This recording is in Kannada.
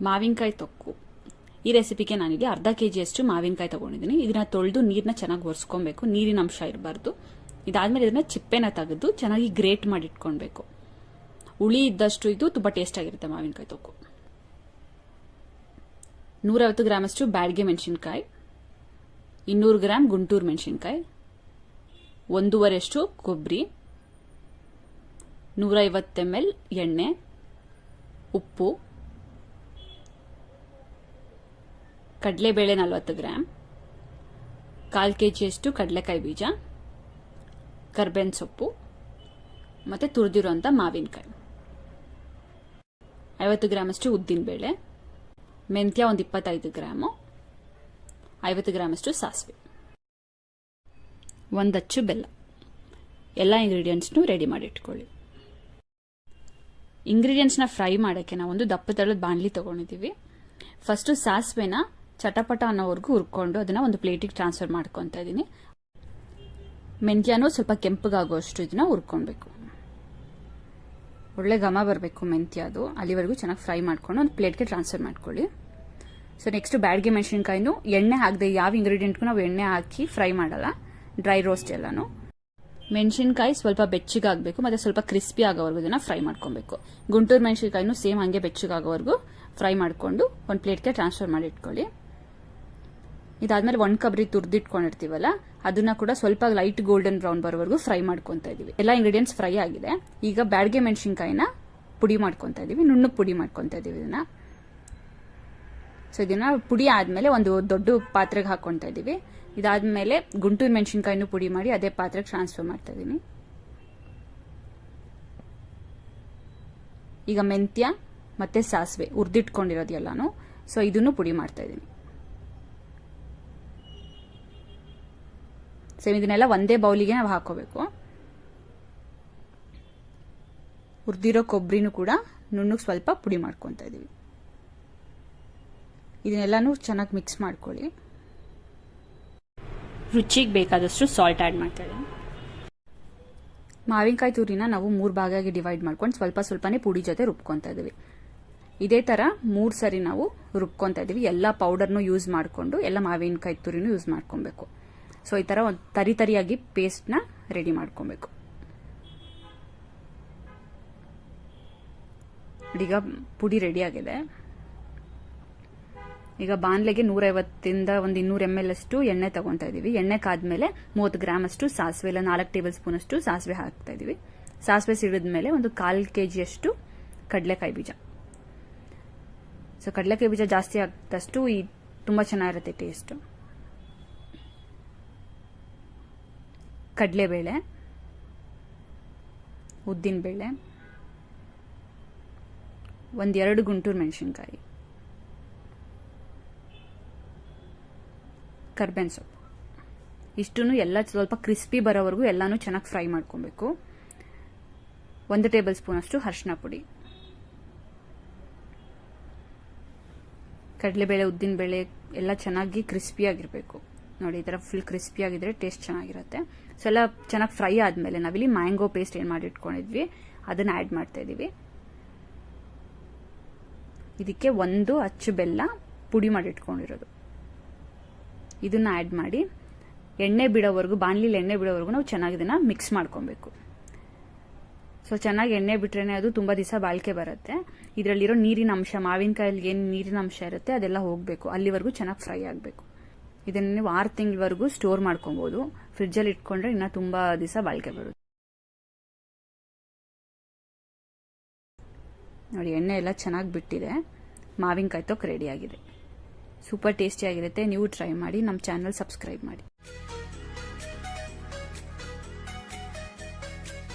ಮಾವಿನಕಾಯಿ ತೊಕ್ಕು. ಈ ರೆಸಿಪಿಗೆ ನಾನಿಲ್ಲಿ ಅರ್ಧ ಕೆಜಿಯಷ್ಟು ಮಾವಿನಕಾಯಿ ತಗೊಂಡಿದ್ದೀನಿ. ಇದನ್ನ ತೊಳೆದು ನೀರನ್ನ ಚೆನ್ನಾಗಿ ಒರೆಸ್ಕೊಬೇಕು, ನೀರಿನ ಅಂಶ ಇರಬಾರ್ದು. ಇದಾದ್ಮೇಲೆ ಇದನ್ನ ಚಿಪ್ಪೆನ ತೆಗೆದು ಚೆನ್ನಾಗಿ ಗ್ರೇಟ್ ಮಾಡಿ ಇಟ್ಕೊಳ್ಬೇಕು. ಹುಳಿ ಇದ್ದಷ್ಟು ಇದು ತುಂಬಾ ಟೇಸ್ಟ್ ಆಗಿರುತ್ತೆ ಮಾವಿನಕಾಯಿ ತೊಕ್ಕು. 150 ಗ್ರಾಮ್ ಅಷ್ಟು ಬ್ಯಾಡಗೆ ಮೆಣಸಿನಕಾಯಿ, 200 ಗ್ರಾಮ್ ಗುಂಟೂರು ಮೆಣಸಿನಕಾಯಿ, 1.5 ಅಷ್ಟು ಕೊಬ್ಬರಿ, 150 ml ಎಣ್ಣೆ, ಉಪ್ಪು, ಕಡಲೆಬೇಳೆ 40 ಗ್ರಾಮ್, 1/4 ಕೆಜಿಯಷ್ಟು ಕಡಲೆಕಾಯಿ ಬೀಜ, ಕರ್ಬೇವಿನ ಸೊಪ್ಪು ಮತ್ತೆ ತುರಿದಿರುವಂತ ಮಾವಿನಕಾಯಿ, 50 ಗ್ರಾಮ್ ಅಷ್ಟು ಉದ್ದಿನ ಬೇಳೆ, ಮೆಂತ್ಯ 25 ಗ್ರಾಮು, 50 ಗ್ರಾಮ್ ಅಷ್ಟು ಸಾಸಿವೆ, 1 ಅಚ್ಚು ಬೆಲ್ಲ. ಎಲ್ಲ ಇಂಗ್ರೀಡಿಯೆಂಟ್ಸ್ನು ರೆಡಿ ಮಾಡಿ ಇಟ್ಕೊಳ್ಳಿ. ಇಂಗ್ರೀಡಿಯೆಂಟ್ಸ್ನ ಫ್ರೈ ಮಾಡೋಕ್ಕೆ ನಾವು ಒಂದು ದಪ್ಪ ತಳದ ಬಾಣಲಿ ತಗೊಂಡಿದ್ದೀವಿ. ಫಸ್ಟ್ ಸಾಸಿವೆನ ಚಟಪಟ ಅನ್ನೋವರೆಗೂ ಹುರ್ಕೊಂಡು ಅದನ್ನ ಒಂದು ಪ್ಲೇಟಿಗೆ ಟ್ರಾನ್ಸ್ಫರ್ ಮಾಡ್ಕೊತಾ ಇದ್ದೀನಿ. ಮೆಂತ್ಯನೂ ಸ್ವಲ್ಪ ಕೆಂಪಗಾಗುವಷ್ಟು ಇದನ್ನ ಹುರ್ಕೊಳ್ಬೇಕು. ಒಳ್ಳೆ ಘಮ ಬರಬೇಕು ಮೆಂತ್ಯ, ಅದು ಅಲ್ಲಿವರೆಗೂ ಚೆನ್ನಾಗಿ ಫ್ರೈ ಮಾಡ್ಕೊಂಡು ಒಂದು ಪ್ಲೇಟ್ಗೆ ಟ್ರಾನ್ಸ್ಫರ್ ಮಾಡ್ಕೊಳ್ಳಿ. ಸೊ ನೆಕ್ಸ್ಟ್ ಬ್ಯಾಡಗೆ ಮೆಣಸಿನಕಾಯಿನೂ ಎಣ್ಣೆ ಹಾಕದೆ ಯಾವ ಇಂಗ್ರೀಡಿಯೆಂಟ್ಗೂ ನಾವು ಎಣ್ಣೆ ಹಾಕಿ ಫ್ರೈ ಮಾಡಲ್ಲ, ಡ್ರೈ ರೋಸ್ಟ್ ಎಲ್ಲಾನು. ಮೆಣಸಿನಕಾಯಿ ಸ್ವಲ್ಪ ಬೆಚ್ಚಗಾಗಬೇಕು ಮತ್ತೆ ಸ್ವಲ್ಪ ಕ್ರಿಸ್ಪಿ ಆಗೋವರೆಗೂ ಇದನ್ನ ಫ್ರೈ ಮಾಡ್ಕೊಬೇಕು. ಗುಂಟೂರು ಮೆಣಸಿನಕಾಯಿನೂ ಸೇಮ್ ಹಂಗೆ ಬೆಚ್ಚಗಾಗೋವರೆಗೂ ಫ್ರೈ ಮಾಡಿಕೊಂಡು ಒಂದು ಪ್ಲೇಟ್ಗೆ ಟ್ರಾನ್ಸ್ಫರ್ ಮಾಡಿ ಇಟ್ಕೊಳ್ಳಿ. ಇದಾದ್ಮೇಲೆ 1 ಕೊಬ್ಬರಿ ತುರ್ದಿಟ್ಕೊಂಡಿರ್ತೀವಲ್ಲ ಅದನ್ನ ಕೂಡ ಸ್ವಲ್ಪ ಲೈಟ್ ಗೋಲ್ಡನ್ ಬ್ರೌನ್ ಬರೋವರೆಗೂ ಫ್ರೈ ಮಾಡ್ಕೊತಾ ಇದೀವಿ. ಎಲ್ಲ ಇಂಗ್ರೀಡಿಯೆಂಟ್ಸ್ ಫ್ರೈ ಆಗಿದೆ. ಈಗ ಬ್ಯಾಡಗೆ ಮೆಣಸಿನಕಾಯಿನ ಪುಡಿ ಮಾಡ್ಕೊತಾ ಇದೀವಿ, ನುಣ್ಣಗೆ ಪುಡಿ ಮಾಡ್ಕೊತಾ ಇದೀವಿ ಇದನ್ನ. ಸೊ ಇದನ್ನ ಪುಡಿ ಆದ್ಮೇಲೆ ಒಂದು ದೊಡ್ಡ ಪಾತ್ರೆಗೆ ಹಾಕೊತಾ ಇದೀವಿ. ಇದಾದ್ಮೇಲೆ ಗುಂಟೂರು ಮೆಣಸಿನಕಾಯಿನೂ ಪುಡಿ ಮಾಡಿ ಅದೇ ಪಾತ್ರೆಗೆ ಟ್ರಾನ್ಸ್ಫರ್ ಮಾಡ್ತಾ ಇದೀನಿ. ಈಗ ಮೆಂತ್ಯ ಮತ್ತೆ ಸಾಸಿವೆ ಹುರಿದಿಟ್ಕೊಂಡಿರೋದು ಎಲ್ಲಾನು, ಸೊ ಇದನ್ನು ಪುಡಿ ಮಾಡ್ತಾ ಇದೀನಿ. ಸೇಮ್ ಇದನ್ನೆಲ್ಲ ಒಂದೇ ಬೌಲಿಗೆ ನಾವು ಹಾಕೋಬೇಕು. ಹುರಿದಿರೋ ಕೊಬ್ಬರಿನೂ ಕೂಡ ನುಣ್ಣಗೆ ಸ್ವಲ್ಪ ಪುಡಿ ಮಾಡ್ಕೊತಾ ಇದೀವಿ. ಇದನ್ನೆಲ್ಲಾನು ಚೆನ್ನಾಗಿ ಮಿಕ್ಸ್ ಮಾಡ್ಕೊಳ್ಳಿ. ರುಚಿಗೆ ಬೇಕಾದಷ್ಟು ಸಾಲ್ಟ್ ಆಡ್ ಮಾಡ್ತಾ ಇದ್ದೀನಿ. ಮಾವಿನಕಾಯಿ ತುರಿನ ನಾವು 3 ಭಾಗವಾಗಿ ಡಿವೈಡ್ ಮಾಡ್ಕೊಂಡು ಸ್ವಲ್ಪ ಸ್ವಲ್ಪನೇ ಪುಡಿ ಜೊತೆ ರುಬ್ಕೊತಾ ಇದೀವಿ. ಇದೇ ತರ 3 ಸರಿ ನಾವು ರುಬ್ಕೊತಾ ಇದೀವಿ. ಎಲ್ಲ ಪೌಡರ್ನು ಯೂಸ್ ಮಾಡಿಕೊಂಡು ಎಲ್ಲ ಮಾವಿನಕಾಯಿ ತುರಿನೂ ಯೂಸ್ ಮಾಡ್ಕೊಬೇಕು. ಸೊ ಈ ತರ ಒಂದು ತರಿಯಾಗಿ ಪೇಸ್ಟ್ ನ ರೆಡಿ ಮಾಡ್ಕೊಬೇಕು. ಈಗ ಪುಡಿ ರೆಡಿ ಆಗಿದೆ. ಈಗ ಬಾಣಲೆಗೆ 150 ಒಂದು 200 ml ಅಷ್ಟು ಎಣ್ಣೆ ತಗೊಂತಾ ಇದೀವಿ. ಎಣ್ಣೆ ಕಾದ್ಮೇಲೆ 30 ಗ್ರಾಮ್ ಅಷ್ಟು ಸಾಸಿವೆ, ಇಲ್ಲ 4 ಟೇಬಲ್ ಸ್ಪೂನ್ ಅಷ್ಟು ಸಾಸಿವೆ ಹಾಕ್ತಾ ಇದೀವಿ. ಸಾಸಿವೆ ಸಿಡಿದ್ಮೇಲೆ ಒಂದು 1/4 ಕೆಜಿ ಅಷ್ಟು ಕಡಲೆಕಾಯಿ ಬೀಜ. ಸೊ ಕಡಲೆಕಾಯಿ ಬೀಜ ಜಾಸ್ತಿ ಹಾಕಿದಷ್ಟು ತುಂಬಾ ಚೆನ್ನಾಗಿರುತ್ತೆ ಟೇಸ್ಟ್. ಕಡಲೆಬೇಳೆ, ಉದ್ದಿನ ಬೇಳೆ, 1-2 ಗುಂಟೂರು ಮೆಣಸಿನಕಾಯಿ, ಕರ್ಬೇವಿನ ಸೊಪ್ಪು. ಇಷ್ಟನ್ನು ಎಲ್ಲ ಸ್ವಲ್ಪ ಕ್ರಿಸ್ಪಿ ಬರೋವರೆಗೂ ಎಲ್ಲಾನು ಚೆನ್ನಾಗಿ ಫ್ರೈ ಮಾಡ್ಕೊಬೇಕು. 1 ಟೇಬಲ್ ಸ್ಪೂನ್ ಅಷ್ಟು ಅರಿಶಿನ ಪುಡಿ. ಕಡಲೆಬೇಳೆ, ಉದ್ದಿನ ಬೇಳೆ ಎಲ್ಲ ಚೆನ್ನಾಗಿ ಕ್ರಿಸ್ಪಿ ಆಗಿರಬೇಕು. ನೋಡಿ, ಈ ತರ ಫುಲ್ ಕ್ರಿಸ್ಪಿ ಆಗಿದ್ರೆ ಟೇಸ್ಟ್ ಚೆನ್ನಾಗಿರುತ್ತೆ. ಸೊ ಎಲ್ಲ ಚೆನ್ನಾಗಿ ಫ್ರೈ ಆದ್ಮೇಲೆ ನಾವಿಲ್ಲಿ ಮ್ಯಾಂಗೋ ಪೇಸ್ಟ್ ಏನ್ ಮಾಡಿ ಇಟ್ಕೊಂಡಿದ್ವಿ ಅದನ್ನ ಆಡ್ ಮಾಡ್ತಾ ಇದೀವಿ. ಇದಕ್ಕೆ 1 ಅಚ್ಚು ಬೆಲ್ಲ ಪುಡಿ ಮಾಡಿ ಇಟ್ಕೊಂಡಿರೋದು ಇದನ್ನ ಆಡ್ ಮಾಡಿ ಎಣ್ಣೆ ಬಿಡೋವರೆಗೂ, ಬಾಣಲಿಲಿ ಎಣ್ಣೆ ಬಿಡೋವರೆಗೂ ನಾವು ಚೆನ್ನಾಗಿ ಇದನ್ನ ಮಿಕ್ಸ್ ಮಾಡ್ಕೊಬೇಕು. ಸೊ ಚೆನ್ನಾಗಿ ಎಣ್ಣೆ ಬಿಟ್ರೇನೆ ಅದು ತುಂಬಾ ದಿವಸ ಬಾಳಿಕೆ ಬರುತ್ತೆ. ಇದರಲ್ಲಿರೋ ನೀರಿನ ಅಂಶ, ಮಾವಿನಕಾಯಲ್ಲಿ ಏನು ನೀರಿನ ಅಂಶ ಇರುತ್ತೆ ಅದೆಲ್ಲ ಹೋಗ್ಬೇಕು, ಅಲ್ಲಿವರೆಗೂ ಚೆನ್ನಾಗಿ ಫ್ರೈ ಆಗಬೇಕು. ಇದನ್ನ ನೀವು 6 ತಿಂಗಳವರೆಗೂ ಸ್ಟೋರ್ ಮಾಡ್ಕೊಬಹುದು. ಫ್ರಿಡ್ಜ್ ಅಲ್ಲಿ ಇಟ್ಕೊಂಡ್ರೆ ಇನ್ನ ತುಂಬಾ ದಿವಸ ಬಾಳಿಕೆ ಬರುತ್ತೆ. ನೋಡಿ, ಎಣ್ಣೆ ಎಲ್ಲ ಚೆನ್ನಾಗಿ ಬಿಟ್ಟಿದೆ. ಮಾವಿನಕಾಯಿ ತೊಕ್ಕು ರೆಡಿ ಆಗಿದೆ. ಸೂಪರ್ ಟೇಸ್ಟಿ ಆಗಿರುತ್ತೆ. ನೀವು ಟ್ರೈ ಮಾಡಿ. ನಮ್ಮ ಚಾನಲ್ ಸಬ್ಸ್ಕ್ರೈಬ್ ಮಾಡಿ.